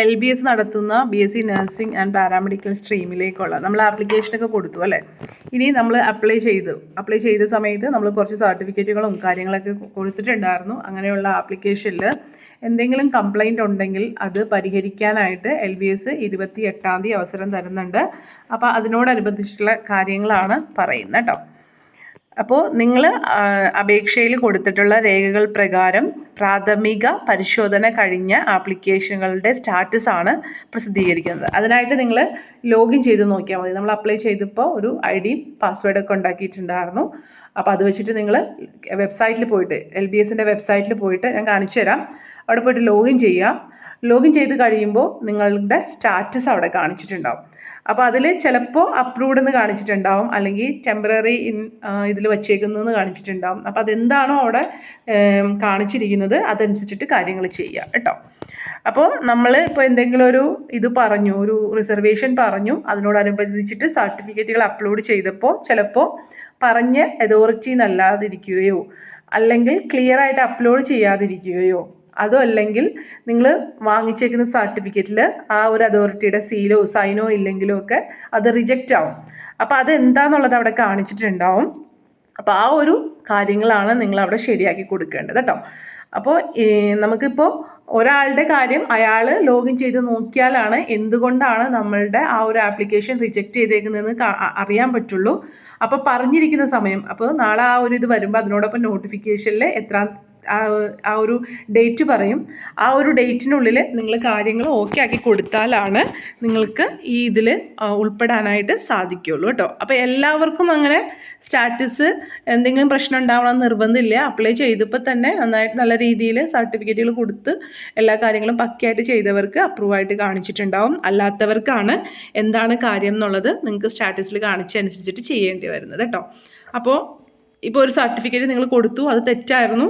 LBS നടത്തുന്ന BSc nursing and paramedical സ്ട്രീമിലേക്കുള്ള നമ്മൾ ആപ്ലിക്കേഷനൊക്കെ കൊടുത്തു അല്ലേ. ഇനി നമ്മൾ അപ്ലൈ ചെയ്ത സമയത്ത് നമ്മൾ കുറച്ച് സർട്ടിഫിക്കറ്റുകളും കാര്യങ്ങളൊക്കെ കൊടുത്തിട്ടുണ്ടായിരുന്നു. അങ്ങനെയുള്ള ആപ്ലിക്കേഷനിൽ എന്തെങ്കിലും കംപ്ലൈൻറ്റ് ഉണ്ടെങ്കിൽ അത് പരിഹരിക്കാനായിട്ട് LBS 28-ാം തീയതി അവസരം തരുന്നുണ്ട്. അപ്പോൾ അതിനോടനുബന്ധിച്ചിട്ടുള്ള കാര്യങ്ങളാണ് പറയുന്നത് കേട്ടോ. അപ്പോൾ നിങ്ങൾ അപേക്ഷയിൽ കൊടുത്തിട്ടുള്ള രേഖകൾ പ്രകാരം പ്രാഥമിക പരിശോധന കഴിഞ്ഞ ആപ്ലിക്കേഷനുകളുടെ സ്റ്റാറ്റസാണ് പ്രസിദ്ധീകരിക്കുന്നത്. അതിനായിട്ട് നിങ്ങൾ ലോഗിൻ ചെയ്ത് നോക്കിയാൽ മതി. നമ്മൾ അപ്ലൈ ചെയ്തപ്പോൾ ഒരു ID പാസ്വേഡൊക്കെ ഉണ്ടാക്കിയിട്ടുണ്ടായിരുന്നു. അപ്പോൾ അത് വെച്ചിട്ട് നിങ്ങൾ വെബ്സൈറ്റിൽ പോയിട്ട് LBSൻ്റെ വെബ്സൈറ്റിൽ പോയിട്ട് ഞാൻ കാണിച്ചു തരാം. അവിടെ പോയിട്ട് ലോഗിൻ ചെയ്യുക. ലോഗിൻ ചെയ്ത് കഴിയുമ്പോൾ നിങ്ങളുടെ സ്റ്റാറ്റസ് അവിടെ കാണിച്ചിട്ടുണ്ടാവും. അപ്പോൾ അതിൽ ചിലപ്പോൾ അപ്രൂവ്ഡ് എന്ന് കാണിച്ചിട്ടുണ്ടാവും, അല്ലെങ്കിൽ ടെമ്പററി ഇതിൽ വച്ചേക്കുന്നതെന്ന് കാണിച്ചിട്ടുണ്ടാവും. അപ്പോൾ അതെന്താണോ അവിടെ കാണിച്ചിരിക്കുന്നത് അതനുസരിച്ചിട്ട് കാര്യങ്ങൾ ചെയ്യുക കേട്ടോ. അപ്പോൾ നമ്മൾ ഇപ്പോൾ എന്തെങ്കിലും ഇത് പറഞ്ഞു, ഒരു റിസർവേഷൻ പറഞ്ഞു, അതിനോടനുബന്ധിച്ചിട്ട് സർട്ടിഫിക്കറ്റുകൾ അപ്ലോഡ് ചെയ്തപ്പോൾ ചിലപ്പോൾ പറഞ്ഞ അതോറിറ്റി എന്നല്ലാതിരിക്കുകയോ അല്ലെങ്കിൽ ക്ലിയർ ആയിട്ട് അപ്ലോഡ് ചെയ്യാതിരിക്കുകയോ അതോ അല്ലെങ്കിൽ നിങ്ങൾ വാങ്ങിച്ചേക്കുന്ന സർട്ടിഫിക്കറ്റിൽ ആ ഒരു അതോറിറ്റിയുടെ സീലോ സൈനോ ഇല്ലെങ്കിലോ ഒക്കെ അത് റിജക്റ്റ് ആവും. അപ്പോൾ അതെന്താണെന്നുള്ളത് അവിടെ കാണിച്ചിട്ടുണ്ടാവും. അപ്പോൾ ആ ഒരു കാര്യങ്ങളാണ് നിങ്ങൾ അവിടെ ശരിയാക്കി കൊടുക്കേണ്ടത് കേട്ടോ. അപ്പോൾ നമുക്കിപ്പോൾ ഒരാളുടെ കാര്യം അയാൾ ലോഗിൻ ചെയ്ത് നോക്കിയാലാണ് എന്തുകൊണ്ടാണ് നമ്മളുടെ ആ ഒരു ആപ്ലിക്കേഷൻ റിജക്റ്റ് ചെയ്തേക്കുന്നതെന്ന് അറിയാൻ പറ്റുള്ളൂ. അപ്പോൾ പറഞ്ഞിരിക്കുന്ന സമയം, അപ്പോൾ നാളെ ആ ഒരു ഇത് വരുമ്പോൾ അതിനോടൊപ്പം നോട്ടിഫിക്കേഷനിൽ ആ ഒരു ഡേറ്റ് പറയും. ആ ഒരു ഡേറ്റിനുള്ളിൽ നിങ്ങൾ കാര്യങ്ങൾ ഓക്കെ ആക്കി കൊടുത്താലാണ് നിങ്ങൾക്ക് ഈ ഇതിൽ ഉൾപ്പെടാനായിട്ട് സാധിക്കുകയുള്ളൂ കേട്ടോ. അപ്പോൾ എല്ലാവർക്കും അങ്ങനെ സ്റ്റാറ്റസ് എന്തെങ്കിലും പ്രശ്നം ഉണ്ടാവണമെന്ന് നിർബന്ധമില്ല. അപ്ലൈ ചെയ്തപ്പോൾ തന്നെ നല്ല രീതിയിൽ സർട്ടിഫിക്കറ്റുകൾ കൊടുത്ത് എല്ലാ കാര്യങ്ങളും പക്കയായിട്ട് ചെയ്തവർക്ക് അപ്രൂവായിട്ട് കാണിച്ചിട്ടുണ്ടാവും. അല്ലാത്തവർക്കാണ് എന്താണ് കാര്യം എന്നുള്ളത് നിങ്ങൾക്ക് സ്റ്റാറ്റസിൽ കാണിച്ചനുസരിച്ചിട്ട് ചെയ്യേണ്ടി വരുന്നത് കേട്ടോ. അപ്പോൾ ഇപ്പോൾ ഒരു സർട്ടിഫിക്കറ്റ് നിങ്ങൾ കൊടുത്തു, അത് തെറ്റായിരുന്നു,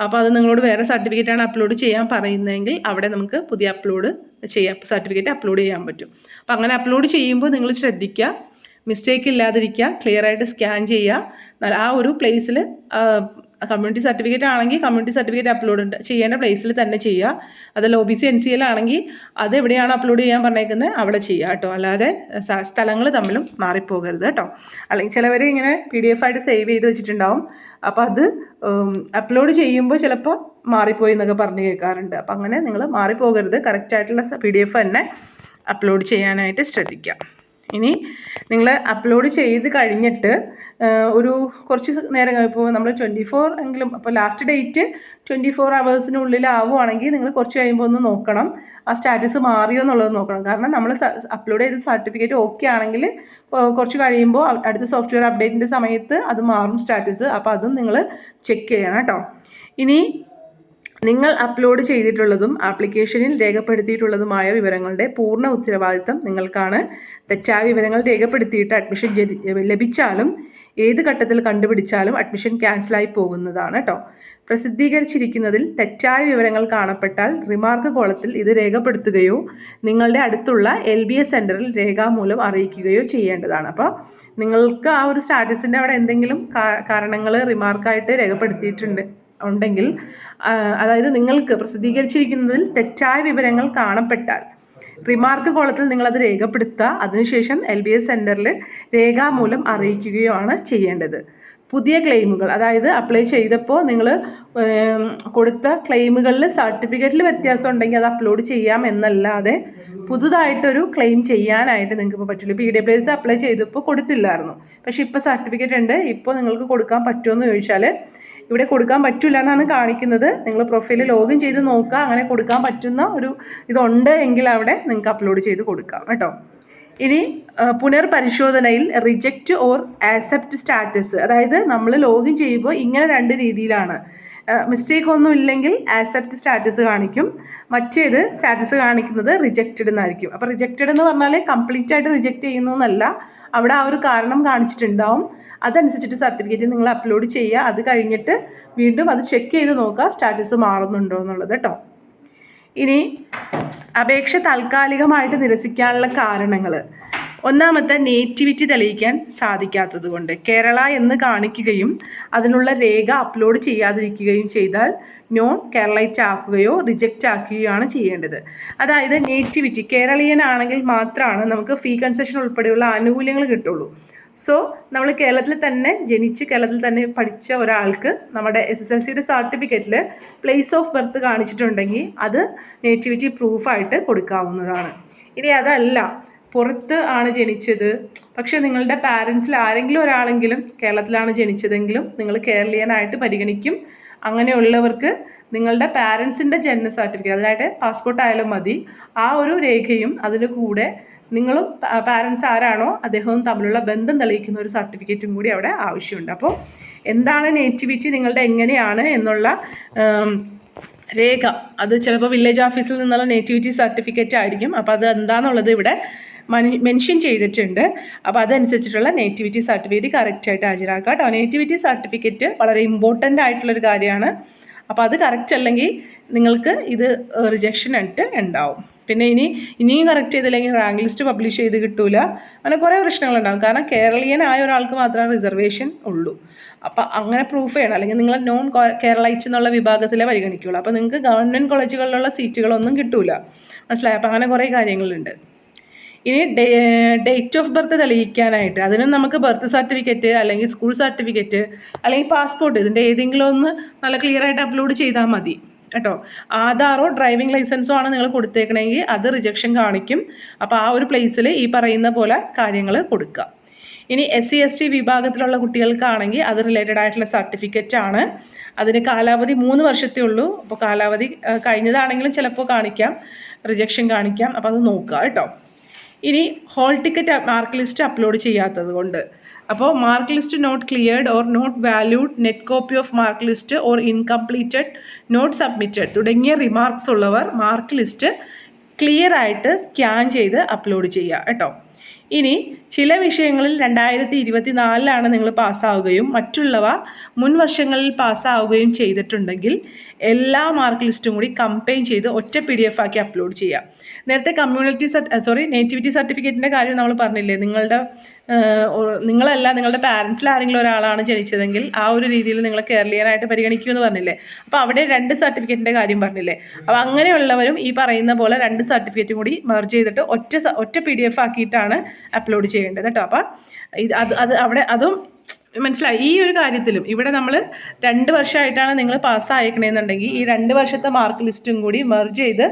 അപ്പോൾ അത് നിങ്ങളോട് വേറെ സർട്ടിഫിക്കറ്റാണ് അപ്ലോഡ് ചെയ്യാൻ പറയുന്നതെങ്കിൽ അവിടെ നമുക്ക് പുതിയ സർട്ടിഫിക്കറ്റ് അപ്ലോഡ് ചെയ്യാൻ പറ്റും. അപ്പോൾ അങ്ങനെ അപ്ലോഡ് ചെയ്യുമ്പോൾ നിങ്ങൾ ശ്രദ്ധിക്കുക, മിസ്റ്റേക്ക് ഇല്ലാതിരിക്കുക, ക്ലിയറായിട്ട് സ്കാൻ ചെയ്യുക. ആ ഒരു പ്ലേസിൽ കമ്മ്യൂണിറ്റി സർട്ടിഫിക്കറ്റ് ആണെങ്കിൽ കമ്മ്യൂണിറ്റി സർട്ടിഫിക്കറ്റ് അപ്ലോഡ് ചെയ്യേണ്ട പ്ലേസിൽ തന്നെ ചെയ്യുക. അതല്ല OBC NCL ആണെങ്കിൽ അത് എവിടെയാണ് അപ്ലോഡ് ചെയ്യാൻ പറഞ്ഞേക്കുന്നത് അവിടെ ചെയ്യുക കേട്ടോ. അല്ലാതെ സ്ഥലങ്ങൾ തമ്മിലും മാറിപ്പോകരുത് കേട്ടോ. അല്ലെങ്കിൽ ചിലവർ ഇങ്ങനെ PDF ആയിട്ട് സേവ് ചെയ്ത് വെച്ചിട്ടുണ്ടാവും. അപ്പോൾ അത് അപ്ലോഡ് ചെയ്യുമ്പോൾ ചിലപ്പോൾ മാറിപ്പോയി എന്നൊക്കെ പറഞ്ഞ് കേൾക്കാറുണ്ട്. അപ്പോൾ അങ്ങനെ നിങ്ങൾ മാറിപ്പോകരുത്. കറക്റ്റായിട്ടുള്ള PDF തന്നെ അപ്ലോഡ് ചെയ്യാനായിട്ട് ശ്രദ്ധിക്കുക. ഇനി നിങ്ങൾ അപ്ലോഡ് ചെയ്ത് കഴിഞ്ഞിട്ട് ഒരു കുറച്ച് നേരം ഇപ്പോൾ നമ്മൾ 24 എങ്കിലും, അപ്പോൾ ലാസ്റ്റ് ഡേറ്റ് 24 ഹവേഴ്സിനുള്ളിലാവുകയാണെങ്കിൽ നിങ്ങൾ കുറച്ച് കഴിയുമ്പോൾ ഒന്ന് നോക്കണം ആ സ്റ്റാറ്റസ് മാറിയോ എന്നുള്ളത് നോക്കണം. കാരണം നമ്മൾ അപ്ലോഡ് ചെയ്ത സർട്ടിഫിക്കറ്റ് ഓക്കെ ആണെങ്കിൽ കുറച്ച് കഴിയുമ്പോൾ അടുത്ത സോഫ്റ്റ്വെയർ അപ്ഡേറ്റിൻ്റെ സമയത്ത് അത് മാറും സ്റ്റാറ്റസ്. അപ്പോൾ അതും നിങ്ങൾ ചെക്ക് ചെയ്യണം കേട്ടോ. ഇനി നിങ്ങൾ അപ്ലോഡ് ചെയ്തിട്ടുള്ളതും ആപ്ലിക്കേഷനിൽ രേഖപ്പെടുത്തിയിട്ടുള്ളതുമായ വിവരങ്ങളുടെ പൂർണ്ണ ഉത്തരവാദിത്തം നിങ്ങൾക്കാണ്. തെറ്റായ വിവരങ്ങൾ രേഖപ്പെടുത്തിയിട്ട് അഡ്മിഷൻ ലഭിച്ചാലും ഏത് ഘട്ടത്തിൽ കണ്ടുപിടിച്ചാലും അഡ്മിഷൻ ക്യാൻസലായി പോകുന്നതാണ് കേട്ടോ. പ്രസിദ്ധീകരിച്ചിരിക്കുന്നതിൽ തെറ്റായ വിവരങ്ങൾ കാണപ്പെട്ടാൽ റിമാർക്ക് കോളത്തിൽ ഇത് രേഖപ്പെടുത്തുകയോ നിങ്ങളുടെ അടുത്തുള്ള LBS സെൻറ്ററിൽ രേഖാമൂലം അറിയിക്കുകയോ ചെയ്യേണ്ടതാണ്. അപ്പോൾ നിങ്ങൾക്ക് ആ ഒരു സ്റ്റാറ്റസിൻ്റെ അവിടെ എന്തെങ്കിലും കാരണങ്ങൾ റിമാർക്കായിട്ട് ഉണ്ടെങ്കിൽ, അതായത് നിങ്ങൾക്ക് പ്രസിദ്ധീകരിച്ചിരിക്കുന്നതിൽ തെറ്റായ വിവരങ്ങൾ കാണപ്പെട്ടാൽ റിമാർക്ക് കോളത്തിൽ നിങ്ങളത് രേഖപ്പെടുത്തുക. അതിനുശേഷം LBS സെൻറ്ററിൽ രേഖാമൂലം അറിയിക്കുകയാണ് ചെയ്യേണ്ടത്. പുതിയ ക്ലെയിമുകൾ, അതായത് അപ്ലൈ ചെയ്തപ്പോൾ നിങ്ങൾ കൊടുത്ത ക്ലെയിമുകളിൽ സർട്ടിഫിക്കറ്റിൽ വ്യത്യാസം ഉണ്ടെങ്കിൽ അത് അപ്ലോഡ് ചെയ്യാം എന്നല്ലാതെ പുതുതായിട്ടൊരു ക്ലെയിം ചെയ്യാനായിട്ട് നിങ്ങൾക്ക് ഇപ്പോൾ പറ്റില്ല. ഇപ്പോൾ EWS അപ്ലൈ ചെയ്തപ്പോൾ കൊടുത്തില്ലായിരുന്നു, പക്ഷേ ഇപ്പോൾ സർട്ടിഫിക്കറ്റ് ഉണ്ട്, ഇപ്പോൾ നിങ്ങൾക്ക് കൊടുക്കാൻ പറ്റുമോ എന്ന് ചോദിച്ചാൽ ഇവിടെ കൊടുക്കാൻ പറ്റില്ല എന്നാണ് കാണിക്കുന്നത്. നിങ്ങൾ പ്രൊഫൈലിൽ ലോഗിൻ ചെയ്ത് നോക്കുക, അങ്ങനെ കൊടുക്കാൻ പറ്റുന്ന ഒരു ഇതുണ്ട് എങ്കിൽ അവിടെ നിങ്ങൾക്ക് അപ്ലോഡ് ചെയ്ത് കൊടുക്കാം കേട്ടോ. ഇനി പുനർപരിശോധനയിൽ റിജക്റ്റ് ഓർ ആക്സെപ്റ്റ് സ്റ്റാറ്റസ്, അതായത് നമ്മൾ ലോഗിൻ ചെയ്യുമ്പോൾ ഇങ്ങനെ 2 രീതിയിലാണ്. മിസ്റ്റേക്ക് ഒന്നും ഇല്ലെങ്കിൽ ആക്സെപ്റ്റ് സ്റ്റാറ്റസ് കാണിക്കും, മറ്റേത് സ്റ്റാറ്റസ് കാണിക്കുന്നത് റിജക്റ്റഡ് എന്നായിരിക്കും. അപ്പോൾ റിജക്റ്റഡ് എന്ന് പറഞ്ഞാൽ കംപ്ലീറ്റ് ആയിട്ട് റിജക്റ്റ് ചെയ്യുന്നു എന്നല്ല, അവിടെ ആ ഒരു കാരണം കാണിച്ചിട്ടുണ്ടാവും. അതനുസരിച്ചിട്ട് സർട്ടിഫിക്കറ്റ് നിങ്ങൾ അപ്ലോഡ് ചെയ്യുക. അത് കഴിഞ്ഞിട്ട് വീണ്ടും അത് ചെക്ക് ചെയ്ത് നോക്കുക സ്റ്റാറ്റസ് മാറുന്നുണ്ടോ എന്നുള്ളത് കേട്ടോ. ഇനി അപേക്ഷ താൽക്കാലികമായിട്ട് നിരസിക്കാനുള്ള കാരണങ്ങൾ. ഒന്നാമത്തെ നേറ്റിവിറ്റി തെളിയിക്കാൻ സാധിക്കാത്തത് കൊണ്ട്. കേരള എന്ന് കാണിക്കുകയും അതിനുള്ള രേഖ അപ്ലോഡ് ചെയ്യാതിരിക്കുകയും ചെയ്താൽ നോൺ കേരളൈറ്റ് ആക്കുകയോ റിജക്റ്റ് ആക്കുകയോ ആണ് ചെയ്യേണ്ടത്. അതായത് നേറ്റിവിറ്റി കേരളീയൻ ആണെങ്കിൽ മാത്രമാണ് നമുക്ക് ഫീ കൺസെഷൻ ഉൾപ്പെടെയുള്ള ആനുകൂല്യങ്ങൾ കിട്ടുള്ളൂ. സോ നമ്മൾ കേരളത്തിൽ തന്നെ ജനിച്ച് കേരളത്തിൽ തന്നെ പഠിച്ച ഒരാൾക്ക് നമ്മുടെ SSLCയുടെ സർട്ടിഫിക്കറ്റിൽ പ്ലേസ് ഓഫ് ബർത്ത് കാണിച്ചിട്ടുണ്ടെങ്കിൽ അത് നേറ്റിവിറ്റി പ്രൂഫായിട്ട് കൊടുക്കാവുന്നതാണ്. ഇനി അതല്ല, പുറത്ത് ആണ് ജനിച്ചത്, പക്ഷെ നിങ്ങളുടെ പാരൻസിൽ ആരെങ്കിലും ഒരാളെങ്കിലും കേരളത്തിലാണ് ജനിച്ചതെങ്കിലും നിങ്ങൾ കേരളീയനായിട്ട് പരിഗണിക്കും. അങ്ങനെയുള്ളവർക്ക് നിങ്ങളുടെ പാരൻസിൻ്റെ ജനന സർട്ടിഫിക്കറ്റ്, അതായത് പാസ്പോർട്ട് ആയാലും മതി, ആ ഒരു രേഖയും അതിന് കൂടെ നിങ്ങളും പാരൻസ് ആരാണോ അദ്ദേഹവും തമ്മിലുള്ള ബന്ധം തെളിയിക്കുന്ന ഒരു സർട്ടിഫിക്കറ്റും കൂടി അവിടെ ആവശ്യമുണ്ട്. അപ്പോൾ എന്താണ് നേറ്റിവിറ്റി, നിങ്ങളുടെ എങ്ങനെയാണ് എന്നുള്ള രേഖ, അത് ചിലപ്പോൾ വില്ലേജ് ഓഫീസിൽ നിന്നുള്ള നേറ്റിവിറ്റി സർട്ടിഫിക്കറ്റ് ആയിരിക്കും. അപ്പോൾ അത് എന്താണെന്നുള്ളത് ഇവിടെ മെൻഷൻ ചെയ്തിട്ടുണ്ട്. അപ്പോൾ അതനുസരിച്ചിട്ടുള്ള നേറ്റിവിറ്റി സർട്ടിഫിക്കറ്റ് കറക്റ്റായിട്ട് ഹാജരാക്കുക കേട്ടോ. നേറ്റിവിറ്റി സർട്ടിഫിക്കറ്റ് വളരെ ഇമ്പോർട്ടൻ്റ് ആയിട്ടുള്ളൊരു കാര്യമാണ്. അപ്പോൾ അത് കറക്റ്റ് അല്ലെങ്കിൽ നിങ്ങൾക്ക് ഇത് റിജക്ഷൻ ആയിട്ട് ഉണ്ടാവും. പിന്നെ ഇനിയും കറക്റ്റ് ചെയ്തില്ലെങ്കിൽ റാങ്ക് ലിസ്റ്റ് പബ്ലിഷ് ചെയ്ത് കിട്ടൂല. അങ്ങനെ കുറേ പ്രശ്നങ്ങളുണ്ടാകും. കാരണം കേരളീയനായ ഒരാൾക്ക് മാത്രമേ റിസർവേഷൻ ഉള്ളൂ. അപ്പം അങ്ങനെ പ്രൂഫ് ചെയ്യണം. അല്ലെങ്കിൽ നിങ്ങൾ നോൺ കേരളൈറ്റ് എന്നുള്ള വിഭാഗത്തിലെ പരിഗണിക്കുകയുള്ളൂ. അപ്പോൾ നിങ്ങൾക്ക് ഗവൺമെൻറ് കോളേജുകളിലുള്ള സീറ്റുകളൊന്നും കിട്ടൂല. മനസ്സിലായി? അപ്പോൾ അങ്ങനെ കുറേ കാര്യങ്ങളുണ്ട്. ഇനി ഡേറ്റ് ഓഫ് ബർത്ത് തെളിയിക്കാനായിട്ട് അതിനും നമുക്ക് ബർത്ത് സർട്ടിഫിക്കറ്റ് അല്ലെങ്കിൽ സ്കൂൾ സർട്ടിഫിക്കറ്റ് അല്ലെങ്കിൽ പാസ്പോർട്ട്, ഇതിൻ്റെ ഏതെങ്കിലും ഒന്ന് നല്ല ക്ലിയർ ആയിട്ട് അപ്ലോഡ് ചെയ്താൽ മതി കേട്ടോ. ആധാറോ ഡ്രൈവിംഗ് ലൈസൻസോ ആണ് നിങ്ങൾ കൊടുത്തേക്കണമെങ്കിൽ അത് റിജക്ഷൻ കാണിക്കും. അപ്പോൾ ആ ഒരു പ്ലേസിൽ ഈ പറയുന്ന പോലെ കാര്യങ്ങൾ കൊടുക്കുക. ഇനി SC/ST വിഭാഗത്തിലുള്ള കുട്ടികൾക്കാണെങ്കിൽ അത് റിലേറ്റഡ് ആയിട്ടുള്ള സർട്ടിഫിക്കറ്റ് ആണ്. അതിന് കാലാവധി 3 വർഷത്തേ ഉള്ളൂ. അപ്പോൾ കാലാവധി കഴിഞ്ഞതാണെങ്കിലും ചിലപ്പോൾ കാണിക്കാം, റിജക്ഷൻ കാണിക്കാം. അപ്പോൾ അത് നോക്കുക കേട്ടോ. ഇനി hall ticket mark list upload ചെയ്യാത്തത് കൊണ്ട്, അപ്പോൾ mark list not cleared or not valued, net copy of mark list or incompleted, not submitted തുടങ്ങിയ റിമാർക്സ് ഉള്ളവർ മാർക്ക് ലിസ്റ്റ് ക്ലിയർ ആയിട്ട് സ്കാൻ ചെയ്ത് അപ്ലോഡ് ചെയ്യുക കേട്ടോ. ഇനി ചില വിഷയങ്ങളിൽ 2024 നിങ്ങൾ പാസ്സാവുകയും മറ്റുള്ളവ മുൻ വർഷങ്ങളിൽ പാസ്സാവുകയും ചെയ്തിട്ടുണ്ടെങ്കിൽ എല്ലാ മാർക്ക് ലിസ്റ്റും കൂടി കമ്പൈൻ ചെയ്ത് ഒറ്റ PDF ആക്കി അപ്ലോഡ് ചെയ്യുക. നേരത്തെ നേറ്റിവിറ്റി സർട്ടിഫിക്കറ്റിൻ്റെ കാര്യം നമ്മൾ പറഞ്ഞില്ലേ, നിങ്ങളല്ല നിങ്ങളുടെ പാരൻസിൽ ആരെങ്കിലും ഒരാളാണ് ജനിച്ചതെങ്കിൽ ആ ഒരു രീതിയിൽ നിങ്ങൾ കേരളീയനായിട്ട് പരിഗണിക്കുമെന്ന് പറഞ്ഞില്ലേ. അപ്പോൾ അവിടെ 2 സർട്ടിഫിക്കറ്റിൻ്റെ കാര്യം പറഞ്ഞില്ലേ. അപ്പോൾ അങ്ങനെയുള്ളവരും ഈ പറയുന്ന പോലെ 2 സർട്ടിഫിക്കറ്റും കൂടി മെർജ് ചെയ്തിട്ട് ഒറ്റ PDF ആക്കിയിട്ടാണ് അപ്ലോഡ് ചെയ്യേണ്ടത് കേട്ടോ. അപ്പോൾ അതും മനസ്സിലായി. ഈ ഒരു കാര്യത്തിലും ഇവിടെ നമ്മൾ 2 വർഷമായിട്ടാണ് നിങ്ങൾ പാസ്സായേക്കണമെന്നുണ്ടെങ്കിൽ ഈ 2 വർഷത്തെ മാർക്ക് ലിസ്റ്റും കൂടി മെർജ് ചെയ്ത്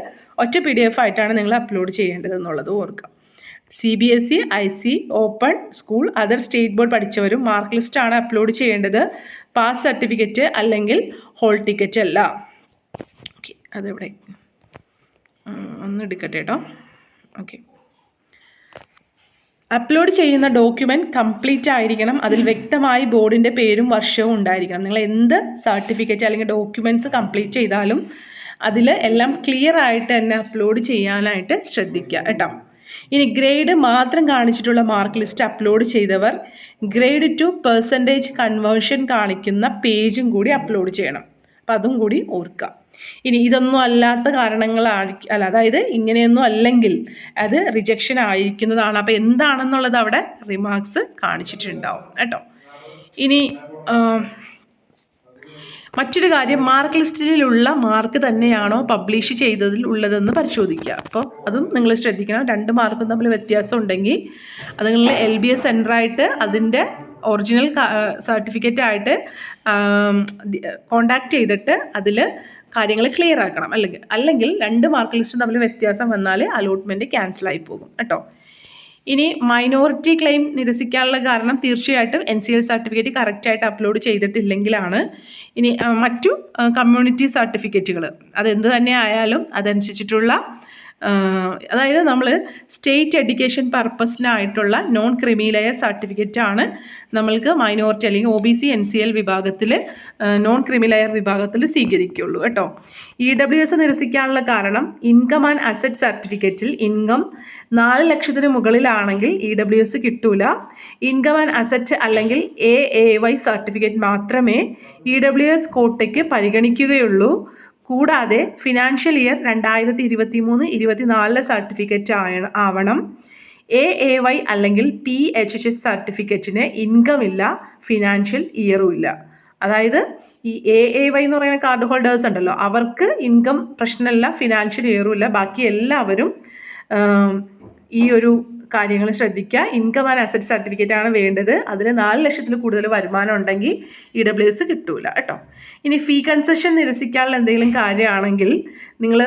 ഒറ്റ PDF ആയിട്ടാണ് നിങ്ങൾ അപ്ലോഡ് ചെയ്യേണ്ടതെന്നുള്ളത് ഓർക്കുക. CBSE, IC, open school, other state board പഠിച്ചവരും മാർക്ക് ലിസ്റ്റാണ് അപ്ലോഡ് ചെയ്യേണ്ടത്. പാസ് സർട്ടിഫിക്കറ്റ് അല്ലെങ്കിൽ ഹോൾ ടിക്കറ്റ് അല്ല. ഓക്കെ, അതെവിടെ ഒന്ന് എടുക്കട്ടെ കേട്ടോ. ഓക്കെ, അപ്ലോഡ് ചെയ്യുന്ന ഡോക്യുമെൻറ്റ് കംപ്ലീറ്റ് ആയിരിക്കണം. അതിൽ വ്യക്തമായി ബോർഡിൻ്റെ പേരും വർഷവും ഉണ്ടായിരിക്കണം. നിങ്ങൾ എന്ത് സർട്ടിഫിക്കറ്റ് അല്ലെങ്കിൽ ഡോക്യുമെൻറ്റ്സ് കംപ്ലീറ്റ് ചെയ്താലും അതിൽ എല്ലാം ക്ലിയർ ആയിട്ട് തന്നെ അപ്ലോഡ് ചെയ്യാനായിട്ട് ശ്രദ്ധിക്കുക കേട്ടോ. ഇനി ഗ്രേഡ് മാത്രം കാണിച്ചിട്ടുള്ള മാർക്ക് ലിസ്റ്റ് അപ്ലോഡ് ചെയ്തവർ ഗ്രേഡ് ടു പെർസെൻറ്റേജ് കൺവേർഷൻ കാണിക്കുന്ന പേജും കൂടി അപ്ലോഡ് ചെയ്യണം. അപ്പം അതും കൂടി ഓർക്കുക. ഇനി ഇതൊന്നും അല്ലാത്ത അതായത് ഇങ്ങനെയൊന്നും അല്ലെങ്കിൽ അത് റിജക്ഷൻ ആയിരിക്കുന്നതാണ്. അപ്പോൾ എന്താണെന്നുള്ളത് അവിടെ റിമാർക്സ് കാണിച്ചിട്ടുണ്ടാവും കേട്ടോ. ഇനി മറ്റൊരു കാര്യം, മാർക്ക് ലിസ്റ്റിലുള്ള മാർക്ക് തന്നെയാണോ പബ്ലിഷ് ചെയ്തതിൽ ഉള്ളതെന്ന് പരിശോധിക്കുക. അപ്പോൾ അതും നിങ്ങൾ ശ്രദ്ധിക്കണം. 2 മാർക്കും തമ്മിൽ വ്യത്യാസം ഉണ്ടെങ്കിൽ അത് നിങ്ങൾ LBS സെൻറ്ററായിട്ട് അതിൻ്റെ ഒറിജിനൽ സർട്ടിഫിക്കറ്റ് ആയിട്ട് കോണ്ടാക്ട് ചെയ്തിട്ട് അതിൽ കാര്യങ്ങൾ ക്ലിയർ ആക്കണം. അല്ലെങ്കിൽ 2 മാർക്ക് ലിസ്റ്റും തമ്മിൽ വ്യത്യാസം വന്നാൽ അലോട്ട്മെൻറ്റ് ക്യാൻസലായി പോകും കേട്ടോ. ഇനി മൈനോറിറ്റി ക്ലെയിം നിരസിക്കാനുള്ള കാരണം തീർച്ചയായിട്ടും NCL സർട്ടിഫിക്കറ്റ് കറക്റ്റായിട്ട് അപ്ലോഡ് ചെയ്തിട്ടില്ലെങ്കിലാണ്. ഇനി മറ്റു കമ്മ്യൂണിറ്റി സർട്ടിഫിക്കറ്റുകൾ അതെന്ത് തന്നെ ആയാലും അതനുസരിച്ചിട്ടുള്ള അതായത് നമ്മൾ സ്റ്റേറ്റ് എഡ്യൂക്കേഷൻ പർപ്പസിനായിട്ടുള്ള നോൺ ക്രിമി ലെയർ സർട്ടിഫിക്കറ്റാണ് നമ്മൾക്ക് മൈനോറിറ്റി അല്ലെങ്കിൽ OBC NCL വിഭാഗത്തിൽ നോൺ ക്രിമി ലെയർ വിഭാഗത്തിൽ സ്വീകരിക്കുകയുള്ളൂ കേട്ടോ. EWS നിരസിക്കാനുള്ള കാരണം ഇൻകം ആൻഡ് അസറ്റ് സർട്ടിഫിക്കറ്റിൽ ഇൻകം 4 ലക്ഷത്തിന് മുകളിലാണെങ്കിൽ EWS കിട്ടൂല. ഇൻകം ആൻഡ് അസറ്റ് അല്ലെങ്കിൽ AAY സർട്ടിഫിക്കറ്റ് മാത്രമേ EWS കോട്ടയ്ക്ക് പരിഗണിക്കുകയുള്ളൂ. കൂടാതെ ഫിനാൻഷ്യൽ ഇയർ 2023-24 സർട്ടിഫിക്കറ്റ് ആവണം. AAY അല്ലെങ്കിൽ PHHS സർട്ടിഫിക്കറ്റിന് ഇൻകം ഇല്ല, ഫിനാൻഷ്യൽ ഇയറും ഇല്ല. അതായത് ഈ AAY എന്ന് പറയുന്ന കാർഡ് ഹോൾഡേഴ്സ് ഉണ്ടല്ലോ, അവർക്ക് ഇൻകം പ്രശ്നമല്ല, ഫിനാൻഷ്യൽ ഇയറും ഇല്ല. ബാക്കി എല്ലാവരും ഈ ഒരു കാര്യങ്ങൾ ശ്രദ്ധിക്കുക. ഇൻകം ആൻഡ് അസറ്റ് സർട്ടിഫിക്കറ്റ് ആണ് വേണ്ടത്. അതിന് 4 ലക്ഷത്തിൽ കൂടുതൽ വരുമാനം ഉണ്ടെങ്കിൽ EWS കിട്ടൂല കേട്ടോ. ഇനി ഫീ കൺസെഷൻ നിരസിക്കാനുള്ള എന്തെങ്കിലും കാര്യമാണെങ്കിൽ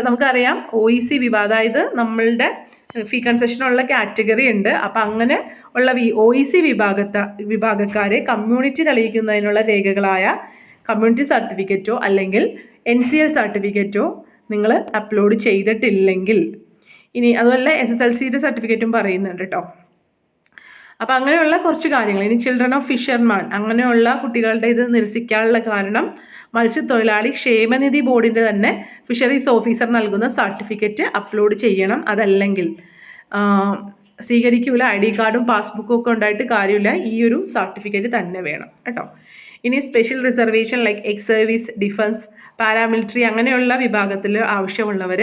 നമുക്കറിയാം OEC വിഭാഗം, അതായത് നമ്മളുടെ ഫീ കൺസെഷനുള്ള കാറ്റഗറി ഉണ്ട്. അപ്പം അങ്ങനെ ഉള്ള OEC വിഭാഗക്കാരെ കമ്മ്യൂണിറ്റി തെളിയിക്കുന്നതിനുള്ള രേഖകളായ കമ്മ്യൂണിറ്റി സർട്ടിഫിക്കറ്റോ അല്ലെങ്കിൽ NCL സർട്ടിഫിക്കറ്റോ നിങ്ങൾ അപ്ലോഡ് ചെയ്തിട്ടില്ലെങ്കിൽ, ഇനി അതുപോലെ SSLCയുടെ സർട്ടിഫിക്കറ്റും പറയുന്നുണ്ട് കേട്ടോ. അപ്പം അങ്ങനെയുള്ള കുറച്ച് കാര്യങ്ങൾ. ഇനി ചിൽഡ്രൻ ഓഫ് ഫിഷർമാൻ അങ്ങനെയുള്ള കുട്ടികളുടെ ഇത് നിരസിക്കാനുള്ള കാരണം മത്സ്യത്തൊഴിലാളി ക്ഷേമനിധി ബോർഡിൻ്റെ തന്നെ ഫിഷറീസ് ഓഫീസർ നൽകുന്ന സർട്ടിഫിക്കറ്റ് അപ്ലോഡ് ചെയ്യണം. അതല്ലെങ്കിൽ സ്വീകരിക്കൂല. ID കാർഡും പാസ്ബുക്കും ഒക്കെ ഉണ്ടായിട്ട് കാര്യമില്ല, ഈ ഒരു സർട്ടിഫിക്കറ്റ് തന്നെ വേണം കേട്ടോ. ഇനി special reservation like ex service, defence, paramilitary അങ്ങനെയുള്ള വിഭാഗത്തിൽ ആവശ്യമുള്ളവർ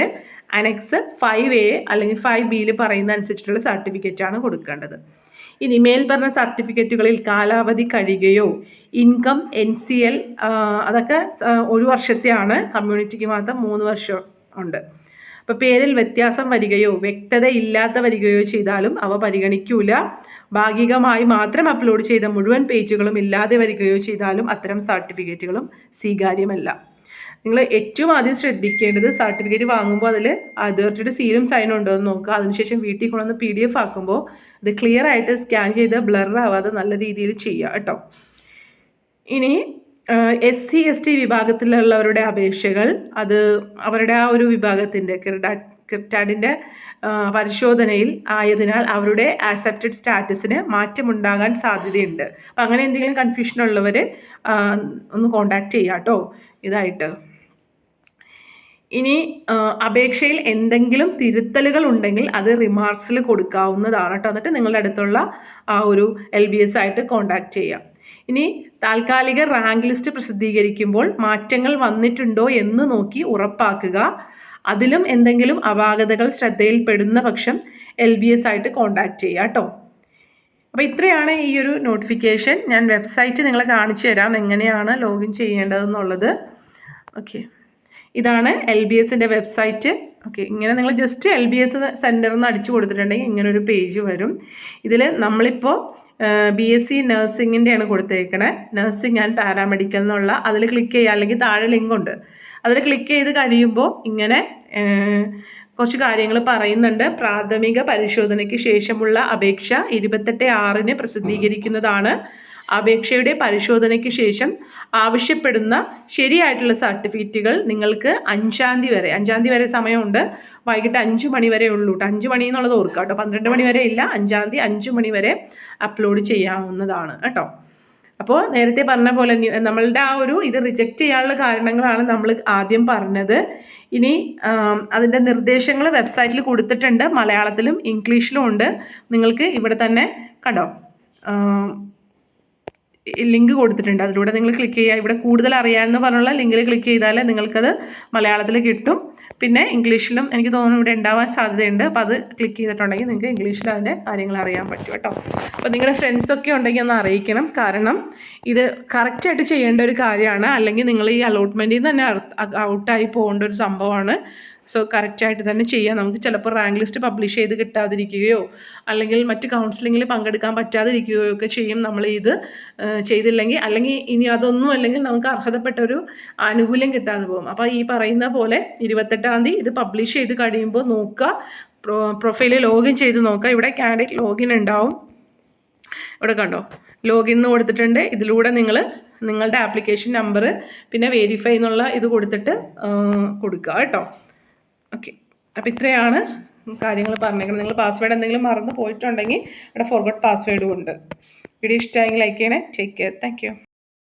അനക്സ് 5A അല്ലെങ്കിൽ 5Bയിൽ പറയുന്ന അനുസരിച്ചിട്ടുള്ള സർട്ടിഫിക്കറ്റാണ് കൊടുക്കേണ്ടത്. ഇനി മേൽ പറഞ്ഞ സർട്ടിഫിക്കറ്റുകളിൽ കാലാവധി കഴിയുകയോ ഇൻകം NCL അതൊക്കെ 1 വർഷത്തെയാണ്, കമ്മ്യൂണിറ്റിക്ക് മാത്രം 3 വർഷം ഉണ്ട്. അപ്പോൾ പേരിൽ വ്യത്യാസം വരികയോ വ്യക്തതയില്ലാത്ത വരികയോ ചെയ്താലും അവ പരിഗണിക്കൂല. ഭാഗികമായി മാത്രം അപ്ലോഡ് ചെയ്ത മുഴുവൻ പേജുകളും ഇല്ലാതെ വരികയോ ചെയ്താലും അത്തരം സർട്ടിഫിക്കറ്റുകളും സ്വീകാര്യമല്ല. നിങ്ങൾ ഏറ്റവും ആദ്യം ശ്രദ്ധിക്കേണ്ടത് സർട്ടിഫിക്കറ്റ് വാങ്ങുമ്പോൾ അതിൽ അതോറിറ്റിയുടെ സീലും സൈനും ഉണ്ടോ എന്ന് നോക്കുക. അതിനുശേഷം വീട്ടിൽ കൊണ്ടുവന്ന് PDF ആക്കുമ്പോൾ ഇത് ക്ലിയർ ആയിട്ട് സ്കാൻ ചെയ്ത് ബ്ലർ ആവാതെ നല്ല രീതിയിൽ ചെയ്യുക കേട്ടോ. ഇനി SC ST വിഭാഗത്തിലുള്ളവരുടെ അപേക്ഷകൾ അത് അവരുടെ ആ ഒരു വിഭാഗത്തിൻ്റെ കിർട്ടാഡിൻ്റെ പരിശോധനയിൽ ആയതിനാൽ അവരുടെ ആക്സെപ്റ്റഡ് സ്റ്റാറ്റസിന് മാറ്റമുണ്ടാകാൻ സാധ്യതയുണ്ട്. അപ്പം അങ്ങനെ എന്തെങ്കിലും കൺഫ്യൂഷൻ ഉള്ളവർ ഒന്ന് കോണ്ടാക്ട് ചെയ്യുക കേട്ടോ ഇതായിട്ട്. ഇനി അപേക്ഷയിൽ എന്തെങ്കിലും തിരുത്തലുകൾ ഉണ്ടെങ്കിൽ അത് റിമാർക്സിൽ കൊടുക്കാവുന്നതാണ് കേട്ടോ. എന്നിട്ട് നിങ്ങളുടെ അടുത്തുള്ള ആ ഒരു LBS ആയിട്ട് കോണ്ടാക്ട് ചെയ്യാം. ഇനി താൽക്കാലിക റാങ്ക് ലിസ്റ്റ് പ്രസിദ്ധീകരിക്കുമ്പോൾ മാറ്റങ്ങൾ വന്നിട്ടുണ്ടോ എന്ന് നോക്കി ഉറപ്പാക്കുക. അതിലും എന്തെങ്കിലും അപാകതകൾ ശ്രദ്ധയിൽപ്പെടുന്ന പക്ഷം LBS ആയിട്ട് കോണ്ടാക്ട് ചെയ്യുക കേട്ടോ. അപ്പോൾ ഇത്രയാണ് ഈ ഒരു നോട്ടിഫിക്കേഷൻ. ഞാൻ വെബ്സൈറ്റ് നിങ്ങളെ കാണിച്ചു തരാം എങ്ങനെയാണ് ലോഗിൻ ചെയ്യേണ്ടതെന്നുള്ളത്. ഓക്കെ, ഇതാണ് LBSൻ്റെ വെബ്സൈറ്റ്. ഓക്കെ, ഇങ്ങനെ നിങ്ങൾ ജസ്റ്റ് LBS സെൻറ്ററിൽ നിന്ന് അടിച്ചു കൊടുത്തിട്ടുണ്ടെങ്കിൽ ഇങ്ങനൊരു പേജ് വരും. ഇതിൽ നമ്മളിപ്പോൾ BSc നഴ്സിങ്ങിൻ്റെയാണ് കൊടുത്തേക്കണേ, നഴ്സിംഗ് ആൻഡ് പാരാമെഡിക്കൽ എന്നുള്ള. അതിൽ ക്ലിക്ക് ചെയ്യുക, അല്ലെങ്കിൽ താഴെ ലിങ്ക് ഉണ്ട്, അതിൽ ക്ലിക്ക് ചെയ്ത് കഴിയുമ്പോൾ ഇങ്ങനെ കുറച്ച് കാര്യങ്ങൾ പറയുന്നുണ്ട്. പ്രാഥമിക പരിശോധനയ്ക്ക് ശേഷമുള്ള അപേക്ഷ 28/6 പ്രസിദ്ധീകരിക്കുന്നതാണ്. അപേക്ഷയുടെ പരിശോധനയ്ക്ക് ശേഷം ആവശ്യപ്പെടുന്ന ശരിയായിട്ടുള്ള സർട്ടിഫിക്കറ്റുകൾ നിങ്ങൾക്ക് 5-ാം തീയതി വരെ സമയമുണ്ട്. വൈകിട്ട് 5 മണി വരെ ഉള്ളൂ കേട്ടോ. 5 മണി എന്നുള്ളത് ഓർക്കുക കേട്ടോ, 12 മണി വരെ ഇല്ല. 5-ാം തീയതി 5 മണി വരെ അപ്ലോഡ് ചെയ്യാവുന്നതാണ് കേട്ടോ. അപ്പോൾ നേരത്തെ പറഞ്ഞ പോലെ നമ്മളുടെ ആ ഒരു ഇത് റിജക്റ്റ് ചെയ്യാനുള്ള കാരണങ്ങളാണ് നമ്മൾ ആദ്യം പറഞ്ഞത്. ഇനി അതിൻ്റെ നിർദ്ദേശങ്ങൾ വെബ്സൈറ്റിൽ കൊടുത്തിട്ടുണ്ട്, മലയാളത്തിലും ഇംഗ്ലീഷിലും ഉണ്ട്. നിങ്ങൾക്ക് ഇവിടെ തന്നെ കണ്ടോ ലിങ്ക് കൊടുത്തിട്ടുണ്ട്, അതിലൂടെ നിങ്ങൾ ക്ലിക്ക് ചെയ്യുക. ഇവിടെ കൂടുതൽ അറിയാമെന്ന് പറഞ്ഞുള്ള ലിങ്കിൽ ക്ലിക്ക് ചെയ്താൽ നിങ്ങൾക്കത് മലയാളത്തിൽ കിട്ടും. പിന്നെ ഇംഗ്ലീഷിലും എനിക്ക് തോന്നുന്നു ഇവിടെ ഉണ്ടാവാൻ സാധ്യതയുണ്ട്. അപ്പോൾ അത് ക്ലിക്ക് ചെയ്തിട്ടുണ്ടെങ്കിൽ നിങ്ങൾക്ക് ഇംഗ്ലീഷിൽ അതിൻ്റെ കാര്യങ്ങൾ അറിയാൻ പറ്റും കേട്ടോ. അപ്പോൾ നിങ്ങളുടെ ഫ്രണ്ട്സൊക്കെ ഉണ്ടെങ്കിൽ ഒന്ന് അറിയിക്കണം, കാരണം ഇത് കറക്റ്റായിട്ട് ചെയ്യേണ്ട ഒരു കാര്യമാണ്. അല്ലെങ്കിൽ നിങ്ങൾ ഈ അലോട്ട്മെൻറ്റിൽ നിന്ന് തന്നെ ഔട്ടായി പോകേണ്ട ഒരു സംഭവമാണ്. സോ കറക്റ്റായിട്ട് തന്നെ ചെയ്യാം. നമുക്ക് ചിലപ്പോൾ റാങ്ക് ലിസ്റ്റ് പബ്ലിഷ് ചെയ്ത് കിട്ടാതിരിക്കുകയോ അല്ലെങ്കിൽ മറ്റ് കൗൺസിലിങ്ങിൽ പങ്കെടുക്കാൻ പറ്റാതിരിക്കുകയോ ഒക്കെ ചെയ്യും നമ്മൾ ഇത് ചെയ്തില്ലെങ്കിൽ. അല്ലെങ്കിൽ ഇനി അതൊന്നും അല്ലെങ്കിൽ നമുക്ക് അർഹതപ്പെട്ട ഒരു ആനുകൂല്യം കിട്ടാതെ പോകും. അപ്പോൾ ഈ പറയുന്ന പോലെ 28-ാം തീയതി ഇത് പബ്ലിഷ് ചെയ്ത് കഴിയുമ്പോൾ നോക്കുക, പ്രൊഫൈലിൽ ലോഗിൻ ചെയ്ത് നോക്കുക. ഇവിടെ കാൻഡിഡേറ്റ് ലോഗിൻ ഉണ്ടാവും, ഇവിടെ കണ്ടോ ലോഗിൻ എന്ന് കൊടുത്തിട്ടുണ്ട്. ഇതിലൂടെ നിങ്ങളുടെ ആപ്ലിക്കേഷൻ നമ്പർ പിന്നെ വെരിഫൈ എന്നുള്ള ഇത് കൊടുത്തിട്ട് കൊടുക്കുക കേട്ടോ. ഓക്കെ, അപ്പോൾ ഇത്രയാണ് കാര്യങ്ങൾ പറഞ്ഞേക്കുന്നത്. നിങ്ങൾ പാസ്വേഡ് എന്തെങ്കിലും മറന്നു പോയിട്ടുണ്ടെങ്കിൽ ഇവിടെ ഫോർഗോട്ട് പാസ്വേഡും ഉണ്ട്. വീഡിയോ ഇഷ്ടമായെങ്കിൽ ലൈക്ക് ചെയ്യണേ. Take care. Thank you.